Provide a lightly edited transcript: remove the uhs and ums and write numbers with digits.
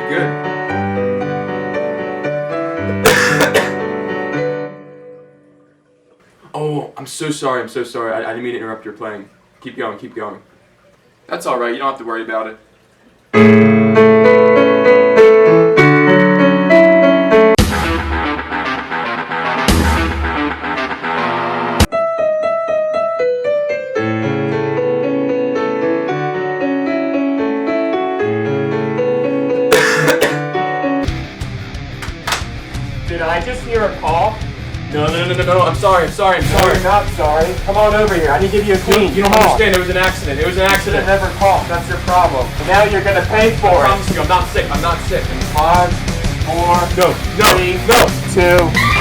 good. Oh, I'm so sorry. I didn't mean to interrupt your playing. Keep going. That's alright, you don't have to worry about it. Did I just hear a call? No, I'm sorry. No, you're not sorry. Come on over here. I need to give you a key. You don't understand, it was an accident. You never called. That's your problem. And now you're gonna pay for I it. promise you, I'm not sick. 5, 4, No, 3, 2.